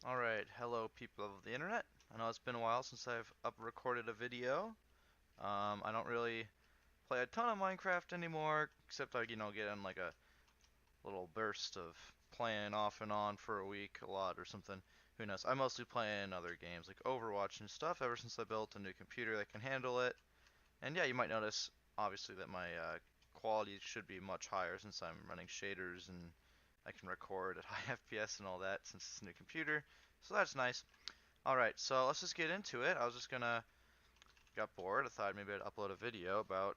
Alright, hello people of the internet. I know it's been a while since I've recorded a video. I don't really play a ton of Minecraft anymore, except I, get in like a little burst of playing off and on for a week, a lot or something. Who knows? I mostly play in other games like Overwatch and stuff ever since I built a new computer that can handle it. And yeah, you might notice, obviously, that my quality should be much higher since I'm running shaders and I can record at high FPS and all that since it's a new computer. So that's nice. Alright, so let's just get into it. I was just gonna, got bored. I thought maybe I'd upload a video about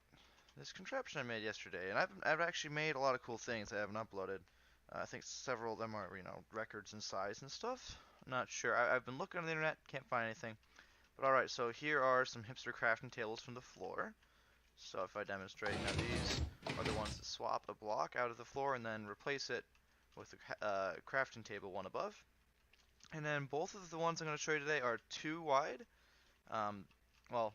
this contraption I made yesterday. And I've actually made a lot of cool things I haven't uploaded. I think several of them are, records in size and stuff. I'm not sure. I've been looking on the internet, can't find anything. But alright, so here are some hipster crafting tables from the floor. So if I demonstrate, these are the ones that swap a block out of the floor and then replace it with the crafting table one above. And then both of the ones I'm going to show you today are 2 wide. Um, well,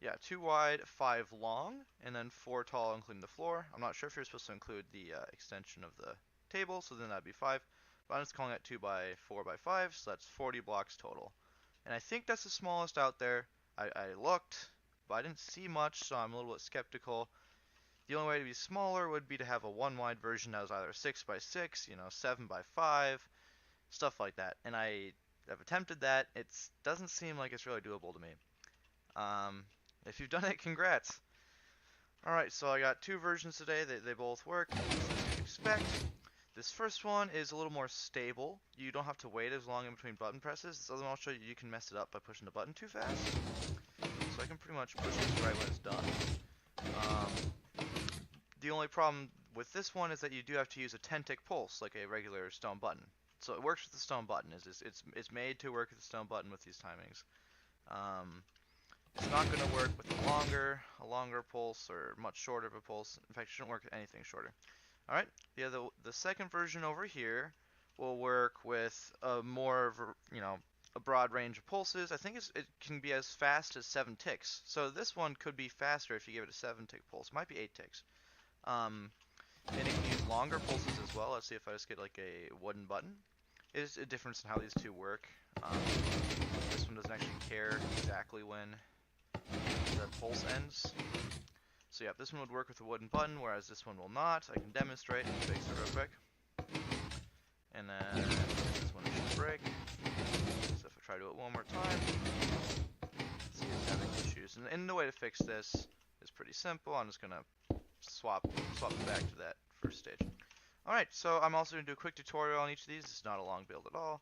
yeah, 2 wide, 5 long, and then 4 tall, including the floor. I'm not sure if you're supposed to include the extension of the table, so then that'd be 5. But I'm just calling it 2 by 4 by 5, so that's 40 blocks total. And I think that's the smallest out there. I looked, but I didn't see much, so I'm a little bit skeptical. The only way to be smaller would be to have a 1 wide version that was either 6 by 6, 7 by 5, stuff like that. And I have attempted that. It doesn't seem like it's really doable to me. If you've done it, congrats. Alright, so I got 2 versions today. They both work, as you'd expect. This first one is a little more stable. You don't have to wait as long in between button presses. This other one I'll show you, you can mess it up by pushing the button too fast. So I can pretty much push this right when it's done. The only problem with this one is that you do have to use a 10-tick pulse, like a regular stone button. So it works with the stone button. It's made to work with the stone button with these timings. It's not going to work with a longer pulse or much shorter of a pulse. In fact, it shouldn't work with anything shorter. All right. The second version over here will work with a more, a broad range of pulses. I think it can be as fast as 7 ticks. So this one could be faster if you give it a 7-tick pulse. It might be 8 ticks. And it can use longer pulses as well. Let's see if I just get like a wooden button. There's a difference in how these two work. This one doesn't actually care exactly when the pulse ends. So yeah, this one would work with a wooden button, whereas this one will not. I can demonstrate and fix it real quick. And then this one should break. So if I try to do it one more time, let's see if it's having issues. And the way to fix this is pretty simple. I'm just gonna swap it back to that first stage. Alright, so I'm also going to do a quick tutorial on each of these. It's not a long build at all.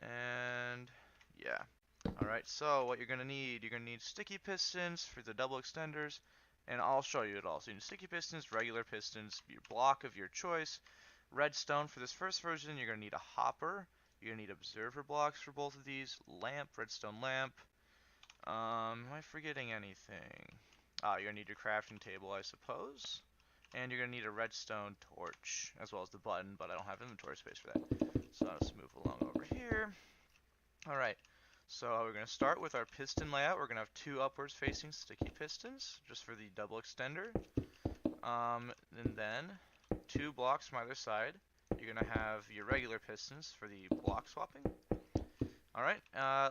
And yeah. Alright, so what you're going to need sticky pistons for the double extenders, and I'll show you it all. So you need sticky pistons, regular pistons, your block of your choice, redstone for this first version. You're going to need a hopper. You're going to need observer blocks for both of these, lamp, redstone lamp. Am I forgetting anything? You're going to need your crafting table, I suppose. And you're going to need a redstone torch, as well as the button, but I don't have inventory space for that. So I'll just move along over here. Alright, so we're going to start with our piston layout. We're going to have 2 upwards facing sticky pistons, just for the double extender. And then 2 blocks from either side. You're going to have your regular pistons for the block swapping. Alright,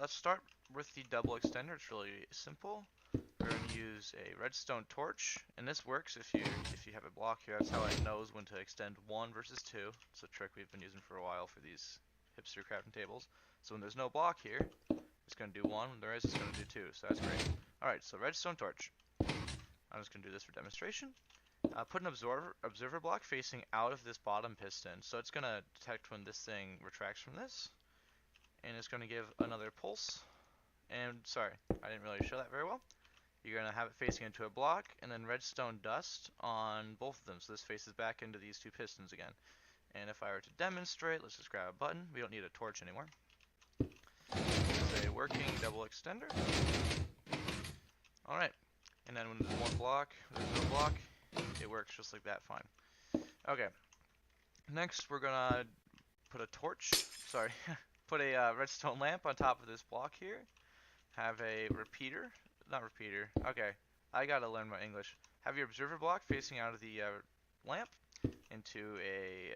let's start with the double extender. It's really simple. We're going to use a redstone torch, and this works if you have a block here. That's how it knows when to extend 1 versus 2. It's a trick we've been using for a while for these hipster crafting tables. So when there's no block here, it's going to do 1. When there is, it's going to do 2. So that's great. Alright, so redstone torch. I'm just going to do this for demonstration. Put an observer block facing out of this bottom piston. So it's going to detect when this thing retracts from this. And it's going to give another pulse. And sorry, I didn't really show that very well. You're going to have it facing into a block, and then redstone dust on both of them. So this faces back into these 2 pistons again. And if I were to demonstrate, let's just grab a button. We don't need a torch anymore. This is a working double extender. Alright. And then when there's one block, there's no block, it works just like that fine. Okay. Next, we're going to put a torch. Sorry. Put a redstone lamp on top of this block here. Have a repeater. Not repeater. Okay. I gotta learn my English. Have your observer block facing out of the lamp into a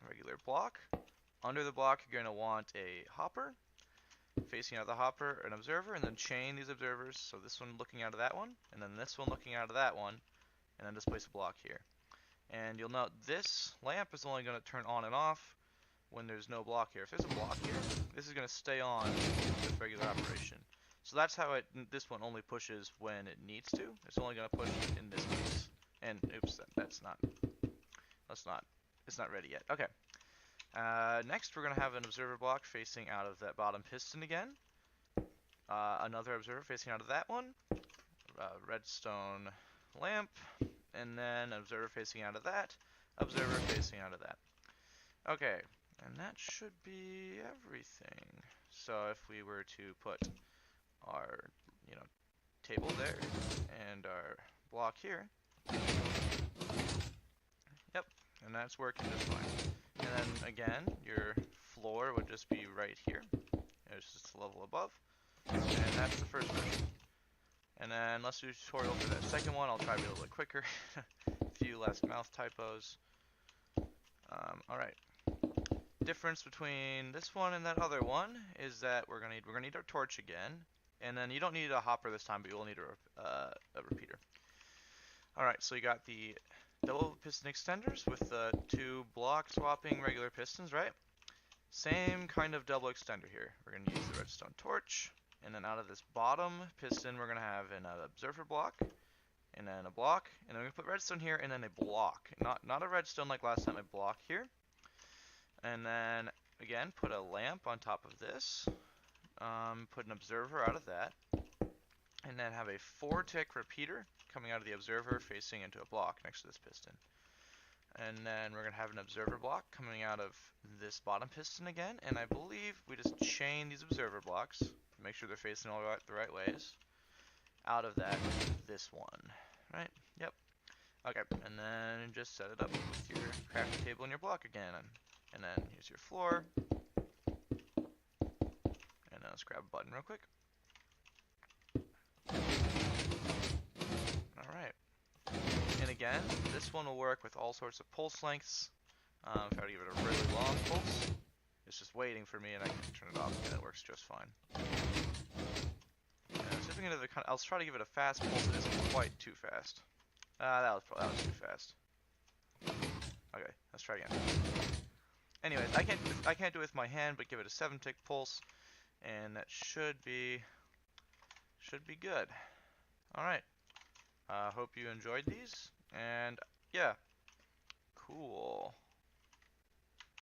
regular block Under the block, you're going to want a hopper. Facing out of the hopper, an observer, and then chain these observers. So this one looking out of that one, and then this one looking out of that one, and then just place a block here. And you'll note this lamp is only going to turn on and off when there's no block here. If there's a block here, this is going to stay on with regular operation. So that's how this one only pushes when it needs to. It's only going to push in this case. And oops, it's not ready yet. Okay. Next, we're going to have an observer block facing out of that bottom piston again. Another observer facing out of that one. Redstone lamp. And then an observer facing out of that. Observer facing out of that. Okay, and that should be everything. So if we were to put our, table there and our block here. Yep, and that's working just fine. And then again, your floor would just be right here. It's just a level above. And that's the first version. And then let's do a tutorial for that second one. I'll try to be a little bit quicker. A few less mouth typos. Alright. Difference between this one and that other one is that we're gonna need our torch again. And then you don't need a hopper this time, but you will need a repeater. Alright, so you got the double piston extenders with the two block swapping regular pistons, right? Same kind of double extender here. We're going to use the redstone torch, and then out of this bottom piston we're going to have an observer block, and then a block, and then we're going to put redstone here, and then a block. Not a redstone like last time, a block here. And then, again, put a lamp on top of this, put an observer out of that, and then have a 4-tick repeater coming out of the observer facing into a block next to this piston. And then we're going to have an observer block coming out of this bottom piston again, and I believe we just chain these observer blocks to make sure they're facing all the right ways out of this one, right? Yep. Okay, and then just set it up with your crafting table and your block again, and then here's your floor, and then let's grab a button real quick. Alright. And again, this one will work with all sorts of pulse lengths. If I were to give it a really long pulse, it's just waiting for me and I can turn it off and it works just fine. I'll try to give it a fast pulse that isn't quite too fast. That was too fast. Okay, let's try again. Anyways, I can't do it with my hand, but give it a 7-tick pulse, and that should be good. Alright. Hope you enjoyed these, and yeah, cool.